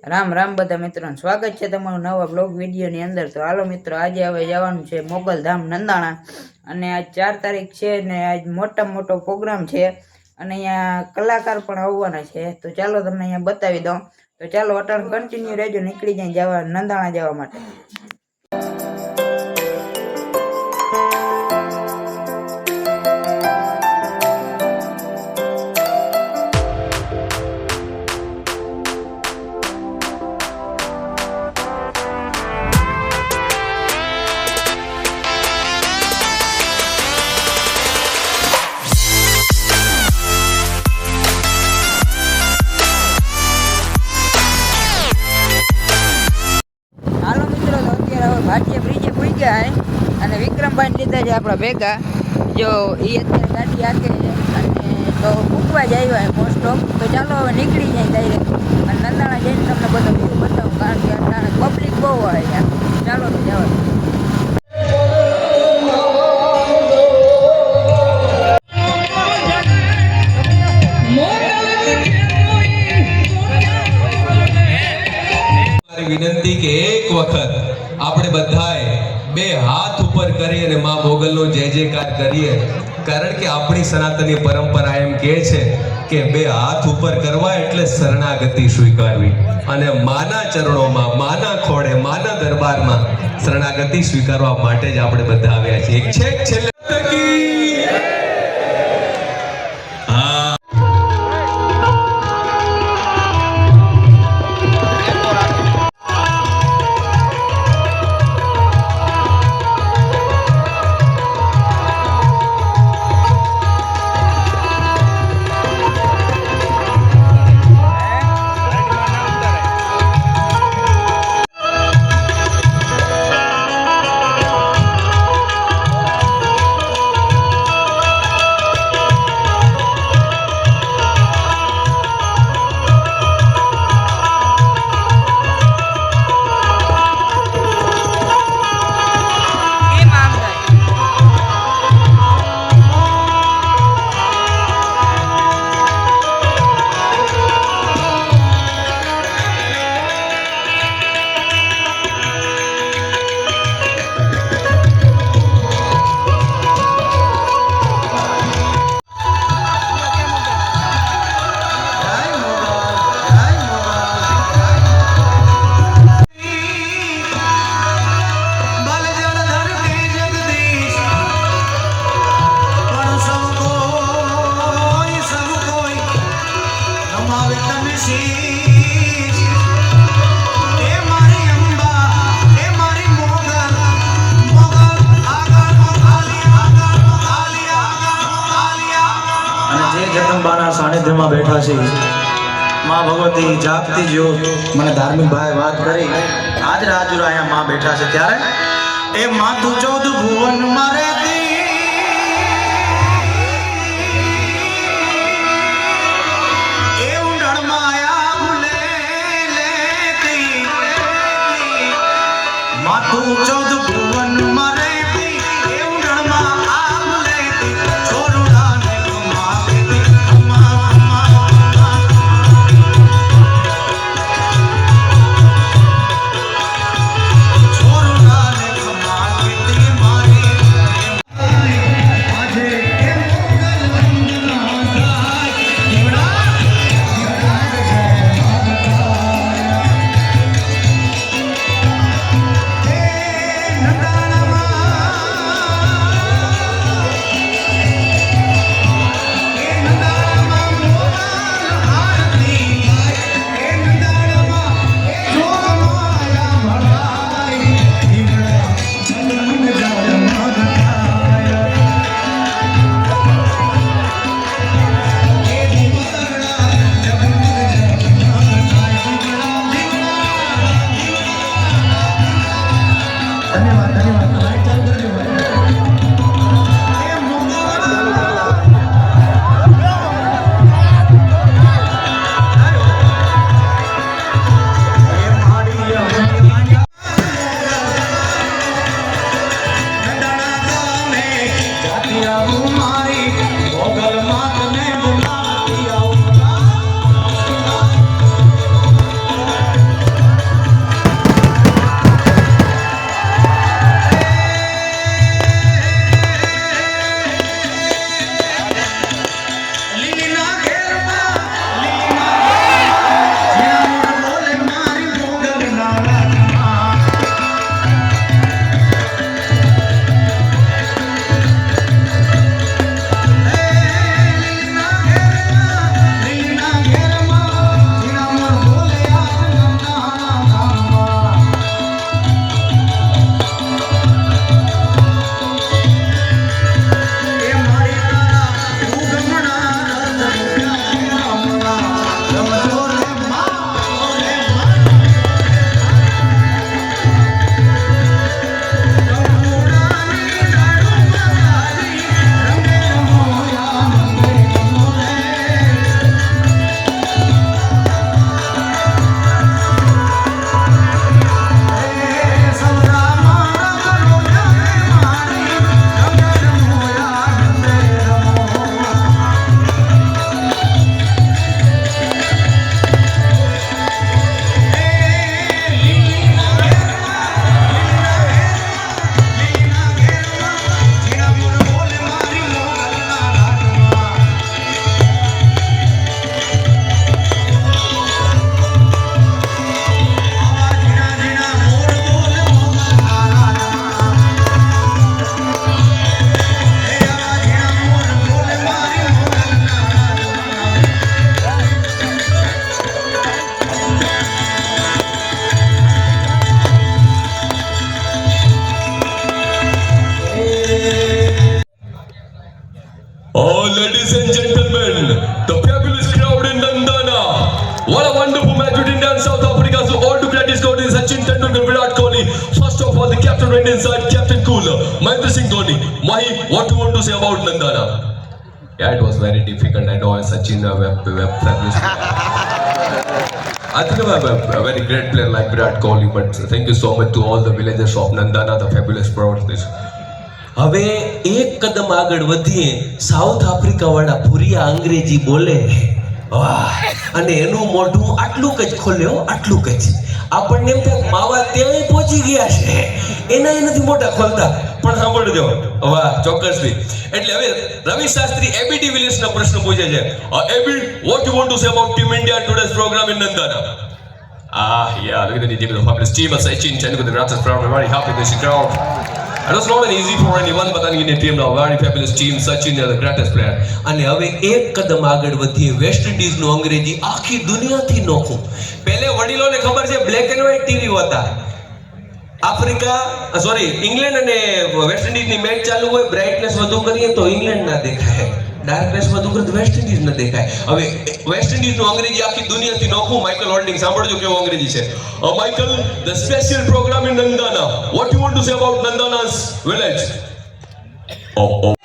રામ રામ બધા મિત્રોનું સ્વાગત છે તમારું નવા બ્લોગ વિડીયોની અંદર। તો હાલો મિત્રો, આજે હવે જવાનું છે મોગલધામ નંદાણા, અને આજ 4 તારીખ છે ને આજ મોટામાં મોટો પ્રોગ્રામ છે, અને અહીંયા કલાકાર પણ આવવાના છે। તો ચાલો તમને અહીંયા બતાવી દઉં। તો ચાલો અટાણ કન્ટિન્યુ રહેજો, નીકળી જાય જવા નંદાણા જવા માટે। ભાટિયા બ્રિજે પૂગ્યા હે, અને વિક્રમભાઈ લીધા છે આપણા ભેગા। જો એ અત્યારે ગાડી આકે છે, અને તો મૂકવા જ આવ્યા હે મોસ્ટ ઓફ। તો ચાલો હવે નીકળી જાય ડાયરેક્ટ, અને નંદાણા જઈને તમને બધો વ્યૂ બતાવું, કારણ કે અત્યારે પબ્લિક બહુ હોય ત્યાં। ચાલો તો જવા। વિનંતી કે એક વખત આપણે બધાએ બે હાથ ઉપર કરી અને માં મોગલનો જય જયકાર કરીએ, કારણ કે આપણી સનાતની પરંપરા એમ કહે છે કે બે હાથ ઉપર કરવા એટલે શરણાગતિ સ્વીકારવી, અને માના ચરણોમાં, માના ખોળે, માના દરબારમાં શરણાગતિ સ્વીકારવા માટે જ આપણે બધા આવ્યા છીએ। એક છેક છેલ્લે સાનિધ્યમાં બેઠા છે માં ભગવતી જાગતી જ્યોત। મને ધાર્મિક ભાઈ વાત કરી, આજ રાજુરા અહીંયા માં બેઠા છે, ત્યારે એ માં તું 14 ભુવન માં રહેતી, એ ઊંડાણ માયા ભૂલે લેતી, માં તું 14 ભુવન માં રહેતી, એ ઊંડાણ માં આ ભૂલેતી, છોરુડાને કમાવેતી। friend inside, Captain Cooler, Mahendra Singh Dhoni. Mahi, what do you want to say about Nandana? Yeah, it was very difficult. I know Sachin, fabulous. I think I'm a very great player like Virat Kohli, but thank you so much to all the villagers of Nandana, the fabulous proudness. હવે એક કદમ આગળ વધીએ south Africa વાળા ભૂરિયા અંગ્રેજી બોલે વાહ અને એનું મોઢું આટલું જ ખોલ્યો આટલું જ આપણને એમ થાય માવા ત્યાં પહોંચી ગયા છે એના નથી મોટા ખોલતા પણ સાંભળજો વાહ ચોક્કસથી એટલે હવે રવિ શાસ્ત્રી એબી ડિવિલિયર્સના પ્રશ્ન પૂછે છે એબી what you want to say about team India today's program in Nandana? Yeah, look at the team, the fabulous team of Sachin Tendulkar, the Raptors proud, we're very happy with this crowd. It was not an easy for anyone, but an Indian team now, very fabulous team, Sachin is the greatest player. અને હવે એક કદમ આગળ વધીએ West Indies નું અંગ્રેજી આખી દુનિયાથી નોખું પહેલે વડીલોને ખબર છે બ્લેક એન્ડ વ્હાઇટ ટીવી હતા આફ્રિકા સોરી ઇંગ્લેન્ડ અને વેસ્ટ ઇન્ડિઝ ની મેચ ચાલુ હોય બ્રાઇટનેસ વધુ કરીએ તો ઇંગ્લેન્ડ ના દેખાય ડાર્કનેસ વધુ કરે તો વેસ્ટ ઇન્ડિઝ ન દેખાય હવે વેસ્ટ ઇન્ડિઝ નું અંગ્રેજી આખી દુનિયાથી નોખું માઇકલ હોલ્ડિંગ સાંભળજો કેવો અંગ્રેજી છે Michael, the special program in Nandana. What do you want to say about Nandana's village? Oh.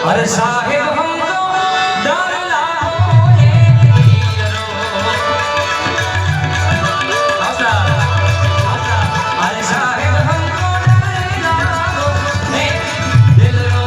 अरे साहिब हमको डर अरे साहिब हमको दिल रो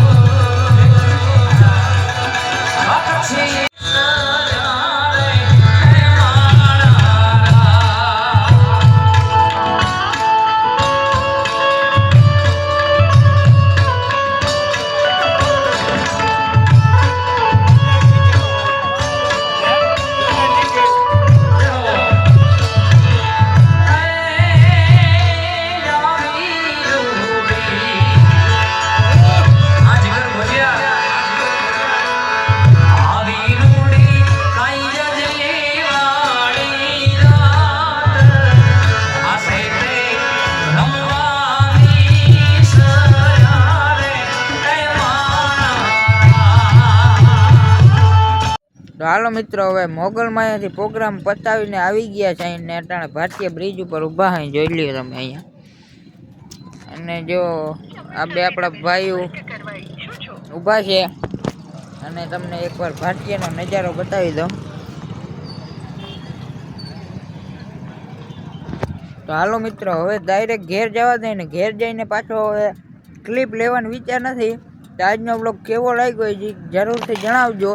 તો હાલો મિત્રો હવે મોગલમાયાથી પ્રોગ્રામ પતાવીને આવી ગયા છે અને અટાણે ભારતીય બ્રિજ ઉપર ઊભા હોય જોઈ લ્યો તમે અહીંયા અને જો આ બે આપણા ભાઈઓ ઊભા છે અને તમને એકવાર ભારતીયનો નજારો બતાવી દઉં તો હાલો મિત્રો હવે ડાયરેક્ટ ઘેર જવા દે ને ઘેર જઈને પાછો હવે ક્લિપ લેવાનો વિચાર નથી તો આજનો બ્લોગ કેવો લાગ્યો એ જરૂરથી જણાવજો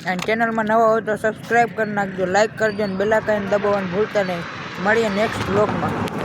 અને ચેનલમાં નવા હોય તો સબસ્ક્રાઈબ કરી નાખજો લાઈક કરજો અને બેલ આઇકન દબાવવાનું ભૂલતા નહીં મળીએ નેક્સ્ટ બ્લોગમાં